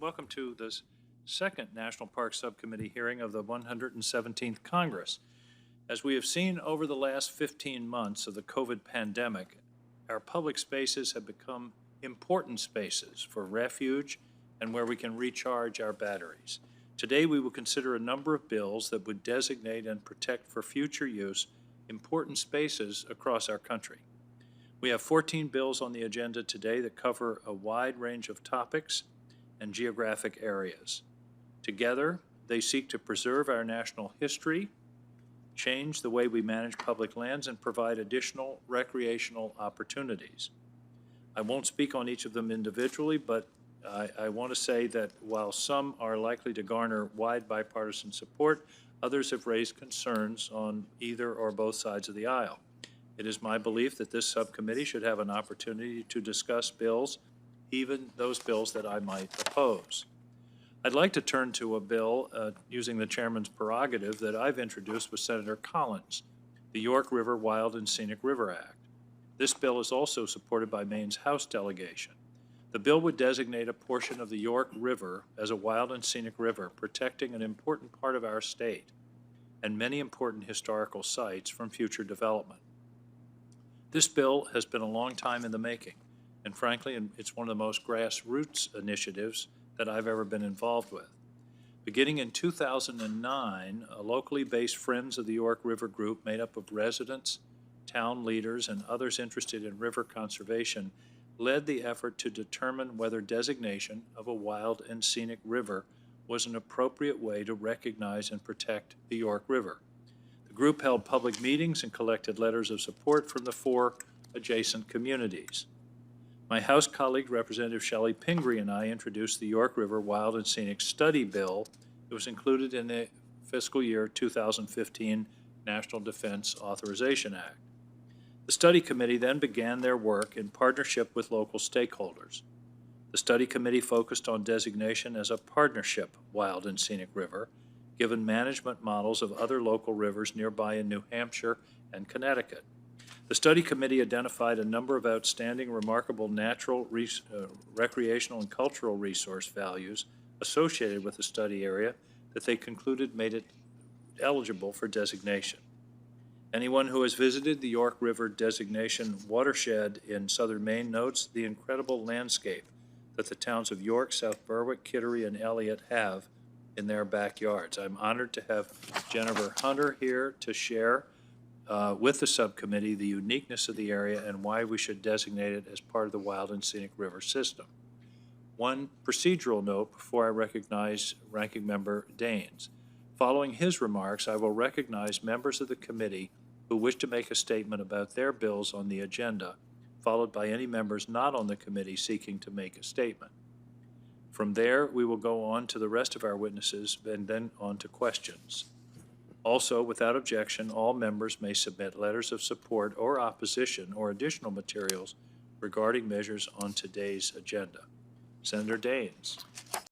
Welcome to the second National Park Subcommittee hearing of the 117th Congress. As we have seen over the last 15 months of the COVID pandemic, our public spaces have become important spaces for refuge and where we can recharge our batteries. Today we will consider a number of bills that would designate and protect for future use important spaces across our country. We have 14 bills on the agenda today that cover a wide range of topics and geographic areas. Together, they seek to preserve our national history, change the way we manage public lands, and provide additional recreational opportunities. I won't speak on each of them individually, but I want to say that while some are likely to garner wide bipartisan support, others have raised concerns on either or both sides of the aisle. It is my belief that this subcommittee should have an opportunity to discuss bills, even those bills that I might oppose. I'd like to turn to a bill using the chairman's prerogative that I've introduced with Senator Collins, the York River Wild and Scenic River Act. This bill is also supported by Maine's House delegation. The bill would designate a portion of the York River as a wild and scenic river, protecting an important part of our state and many important historical sites from future development. This bill has been a long time in the making, and frankly, it's one of the most grassroots initiatives that I've ever been involved with. Beginning in 2009, a locally based Friends of the York River group made up of residents, town leaders, and others interested in river conservation led the effort to determine whether designation of a wild and scenic river was an appropriate way to recognize and protect the York River. The group held public meetings and collected letters of support from the 4 adjacent communities. My House colleague, Representative Shelley Pingree, and I introduced the York River Wild and Scenic Study Bill. It was included in the fiscal year 2015 National Defense Authorization Act. The study committee then began their work in partnership with local stakeholders. The study committee focused on designation as a partnership wild and scenic river, given management models of other local rivers nearby in New Hampshire and Connecticut. The study committee identified a number of outstanding, remarkable natural, recreational, and cultural resource values associated with the study area that they concluded made it eligible for designation. Anyone who has visited the York River designation watershed in southern Maine notes the incredible landscape that the towns of York, South Berwick, Kittery, and Elliott have in their backyards. I'm honored to have Jennifer Hunter here to share with the subcommittee the uniqueness of the area and why we should designate it as part of the Wild and Scenic River system. One procedural note before I recognize Ranking Member Daines. Following his remarks, I will recognize members of the committee who wish to make a statement about their bills on the agenda, followed by any members not on the committee seeking to make a statement. From there, we will go on to the rest of our witnesses and then on to questions. Also, without objection, all members may submit letters of support or opposition or additional materials regarding measures on today's agenda. Senator Daines.